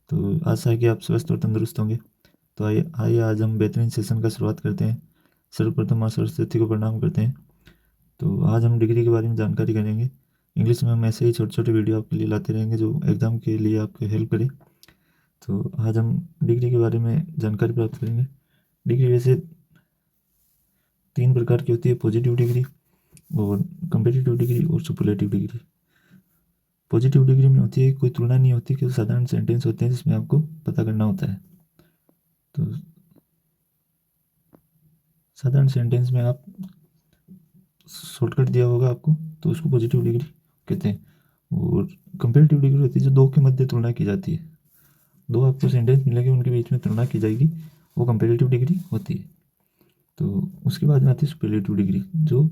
तो आशा है कि आप स्वस्थ और तंदुरुस्त होंगे। तो आइए आज हम बेहतरीन सेशन का शुरुआत करते हैं। सर्वप्रथम माँ सरस्वती को प्रणाम करते हैं। तो आज हम डिग्री के बारे में जानकारी करेंगे। इंग्लिश में हम ऐसे ही छोटे छोटे वीडियो आपके लिए लाते रहेंगे जो एग्ज़ाम के लिए आपके हेल्प करें। तो आज हम डिग्री के बारे में जानकारी प्राप्त करेंगे। डिग्री वैसे 3 प्रकार की होती है, पॉजिटिव डिग्री और कंपेटिटिव डिग्री और सुपरलेटिव डिग्री। पॉजिटिव डिग्री में होती है कोई तुलना नहीं होती, केवल साधारण सेंटेंस होते हैं जिसमें आपको पता करना होता है। तो साधारण सेंटेंस में आप शॉर्टकट दिया होगा आपको, तो उसको पॉजिटिव डिग्री कहते हैं। और कंपेरेटिव डिग्री होती है जो दो के मध्य तुलना की जाती है। दो आपको सेंटेंस मिलेंगे, उनके बीच में तुलना की जाएगी, वो कंपेरेटिव डिग्री होती है। तो उसके बाद में आती है सुपरलेटिव डिग्री, जो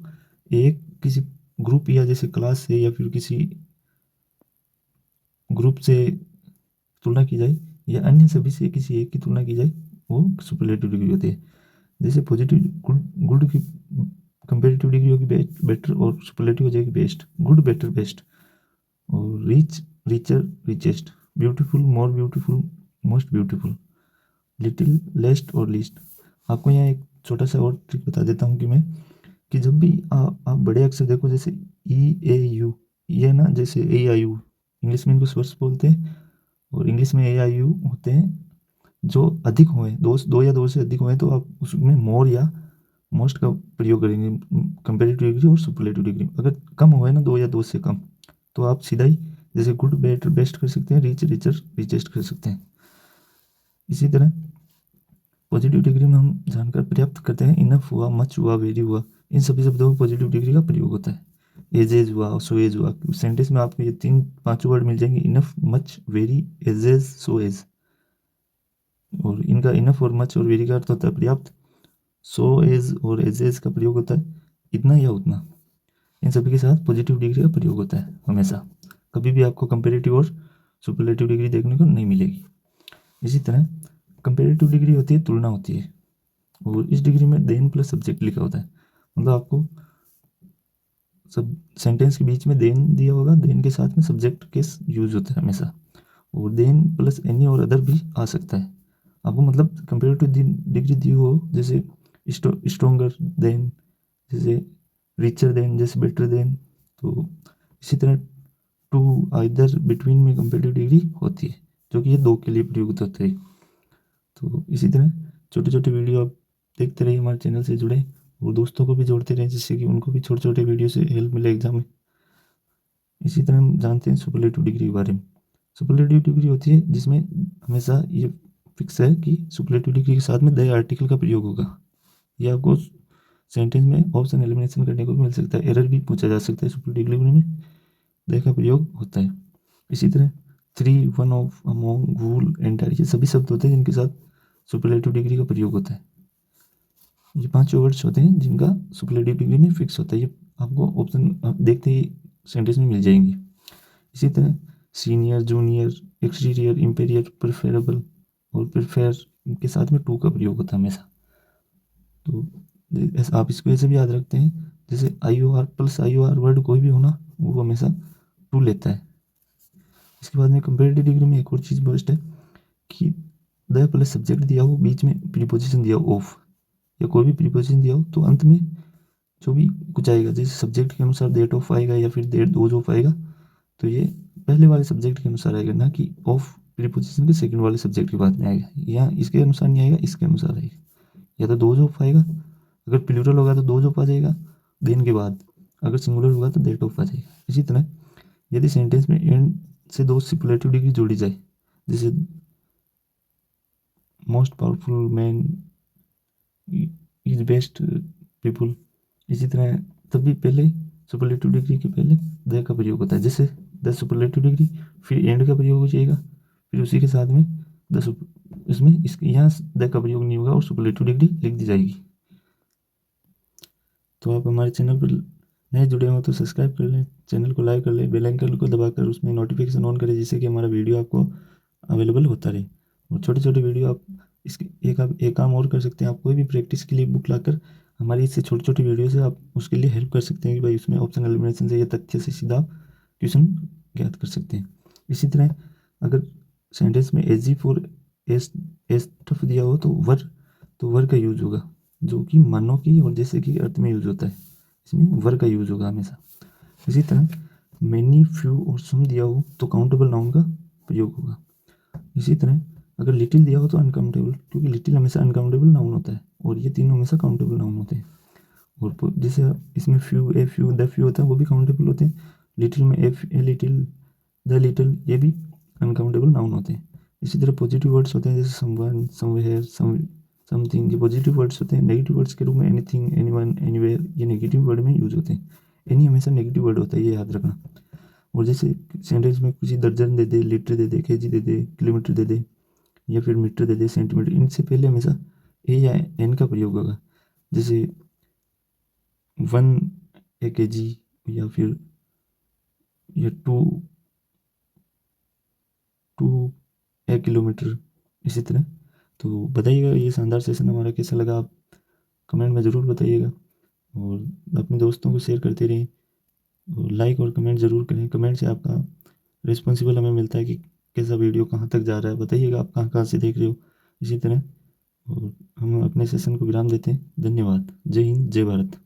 एक किसी ग्रुप या जैसे क्लास से या फिर किसी ग्रुप से तुलना की जाए या अन्य सभी से किसी एक की तुलना की जाए, वो सुपरलेटिव डिग्री होती है। जैसे पॉजिटिव गुड की कंपेरेटिव डिग्री होगी बेटर और सुपरलेटिव हो जाएगी बेस्ट। Good, better, best. और rich, richer, richest. Beautiful, more beautiful, most beautiful. Little, less और लीस्ट। आपको यहाँ एक छोटा सा और ट्रिक बता देता हूँ कि जब भी आप बड़े अक्षर देखो, जैसे ई ए यू, ये ना जैसे ए आई यू, इंग्लिश में इनको स्वर्स बोलते हैं और इंग्लिश में ए आई यू होते हैं। जो अधिक हुए, दो या दो से अधिक हुए, तो आप उसमें मोर या मोस्ट का प्रयोग करेंगे कंपेरेटिव डिग्री और सुपरलेटिव डिग्री। अगर कम हुए ना, दो या दो से कम, तो आप सीधा ही जैसे गुड, बेटर, बेस्ट कर सकते हैं, रिच, रिचर, रिचेस्ट कर सकते हैं। इसी तरह पॉजिटिव डिग्री में हम जानकर पर्याप्त करते हैं। इनफ हुआ, मच हुआ, वेरी हुआ, इन सभी शब्दों में पॉजिटिव डिग्री का प्रयोग होता है। एजेज हुआ, सो एज हुआ, सेंटेंस में आपको ये 3-5 वर्ड मिल जाएंगे, enough, much, very, ages, so as. और इनका इनफ और मच और वेरी का अर्थ होता है पर्याप्त। सो एज और एजेज का प्रयोग होता है इतना या उतना। इन सभी के साथ पॉजिटिव डिग्री का प्रयोग होता है हमेशा। कभी भी आपको कंपेरेटिव और सुपरलेटिव डिग्री देखने को नहीं मिलेगी। इसी तरह कंपेरेटिव डिग्री होती है तुलना होती है, और इस डिग्री में देन प्लस सब्जेक्ट लिखा होता है। मतलब आपको सब सेंटेंस के बीच में देन दिया होगा, देन के साथ में सब्जेक्ट के यूज होता है हमेशा। और देन प्लस एनी और अदर भी आ सकता है आपको। मतलब कंपेरेटिव डिग्री दी हो, जैसे स्ट्रोंगर देन, जैसे रिचर देन, जैसे बेटर देन। तो इसी तरह टू, आइदर, बिटवीन में कंपेरेटिव डिग्री होती है, जो कि ये दो के लिए प्रयुक्त होते हैं। तो इसी तरह छोटे छोटे वीडियो आप देखते रहिए, हमारे चैनल से जुड़े और दोस्तों को भी जोड़ते रहें, जिससे कि उनको भी छोटे छोटे वीडियो से हेल्प मिले एग्जाम में। इसी तरह हम जानते हैं सुपरलेटिव डिग्री के बारे में। सुपरलेटिव डिग्री होती है जिसमें हमेशा ये फिक्स है कि सुपरलेटिव डिग्री के साथ में द आर्टिकल का प्रयोग होगा। ये आपको सेंटेंस में ऑप्शन एलिमिनेशन करने को भी मिल सकता है, एरर भी पूछा जा सकता है। सुपरलेटिव डिग्री में द का प्रयोग होता है। इसी तरह three, one of, among, wool, entire, ये सभी शब्द होते हैं जिनके साथ सुपरलेटिव डिग्री का प्रयोग होता है। ये 5 वर्ड्स होते हैं जिनका सुपरलेटिव डिग्री में फिक्स होता है। ये आपको ऑप्शन देखते ही सेंटेंस में मिल जाएंगे। इसी तरह senior, junior, exterior, imperial, preferable और प्रेफर, इनके साथ में टू का प्रयोग होता है हमेशा। तो आप इसको ऐसे भी याद रखते हैं, जैसे आई ओ आर प्लस आई ओ आर वर्ड कोई भी होना, वो हमेशा टू लेता है। इसके बाद में कंपेरेटिव डिग्री में एक और चीज़ बेस्ट है कि द प्लस सब्जेक्ट दिया हो, बीच में प्रीपोजिशन दिया हो ऑफ, या कोई भी प्रीपोजिशन दिया हो, तो अंत में जो भी कुछ आएगा, जैसे सब्जेक्ट के अनुसार डेट ऑफ आएगा या फिर डेट डोज ऑफ आएगा, तो ये पहले वाले सब्जेक्ट के अनुसार आएगा, ना कि ऑफ प्रीपोजिशन के सेकंड वाले सब्जेक्ट के बाद में आएगा। यहाँ इसके अनुसार नहीं आएगा, इसके अनुसार आएगा। या तो डोज ऑफ आएगा, अगर प्लूरल होगा तो डोज ऑफ आ जाएगा देन के बाद, अगर सिंगुलर होगा तो डेट ऑफ आ जाएगा। इसी तरह यदि सेंटेंस में एंड से दो सुपरलेटिव डिग्री जोड़ी जाए, जैसे most powerful man is best people, इसी तरह तभी पहले सुपरलेटिव डिग्री के पहले द का प्रयोग होता है। जैसे द सुपरलेटिव डिग्री, फिर एंड का प्रयोग हो जाएगा, फिर उसी के साथ में इसमें इसके यहाँ द का प्रयोग नहीं होगा और सुपरलेटिव डिग्री लिख दी जाएगी। तो आप हमारे चैनल पर नए जुड़े हो तो सब्सक्राइब कर लें, चैनल को लाइक कर लें, बेल आइकन को दबाकर उसमें नोटिफिकेशन ऑन करें, जिससे कि हमारा वीडियो आपको अवेलेबल होता रहे। और छोटे छोटे वीडियो आप इसके एक काम और कर सकते हैं, आप कोई भी प्रैक्टिस के लिए बुक लाकर हमारी इससे छोटी छोटी वीडियो से आप उसके लिए हेल्प कर सकते हैं कि भाई उसमें ऑप्शन एलिमिनेशन से या तथ्य से सीधा क्वेश्चन ज्ञात कर सकते हैं। इसी तरह अगर सेंटेंस में एजी फॉर एस्टफ दिया हो तो वर का यूज होगा, जो कि मानो की और जैसे कि अर्थ में यूज होता है, इसमें वर का यूज होगा हमेशा। इसी तरह मैनी फ्यू और सम दिया हो तो काउंटेबल नाउन का प्रयोग होगा। इसी तरह अगर लिटिल दिया हो तो अनकाउंटेबल, क्योंकि लिटिल हमेशा अनकाउंटेबल नाउन होता है और ये तीनों हमेशा काउंटेबल नाउन होते हैं। और जैसे इसमें few, a few, the few होता है, वो भी काउंटेबल होते हैं। लिटिल में ए लिटिल, द लिटिल, ये भी अनकाउंटेबल नाउन होते हैं। इसी तरह पॉजिटिव वर्ड्स होते हैं जैसे समवन, समवेयर, समथिंग, ये पॉजिटिव वर्ड्स होते हैं। नेगेटिव वर्ड्स के रूप में एनीथिंग, एनीवन, एनीवेयर, ये नेगेटिव वर्ड में यूज होते हैं। एनी हमेशा नेगेटिव वर्ड होता है, ये याद रखना। और जैसे सेंटेंस में कुछ दर्जन दे दे, लीटर दे दे, केजी दे दे, किलोमीटर दे दे, या फिर मीटर दे दे, सेंटीमीटर, इनसे पहले हमेशा ए या एन का प्रयोग होगा। जैसे 1 kg या फिर या 2 किलोमीटर, इसी तरह। तो बताइएगा ये शानदार सेशन हमारा कैसा लगा, आप कमेंट में ज़रूर बताइएगा और अपने दोस्तों को शेयर करते रहें और लाइक और कमेंट ज़रूर करें। कमेंट से आपका रिस्पॉन्सिबल हमें मिलता है कि कैसा वीडियो कहाँ तक जा रहा है। बताइएगा आप कहाँ कहाँ से देख रहे हो। इसी तरह और हम अपने सेशन को विराम देते हैं। धन्यवाद। जय हिंद, जय भारत।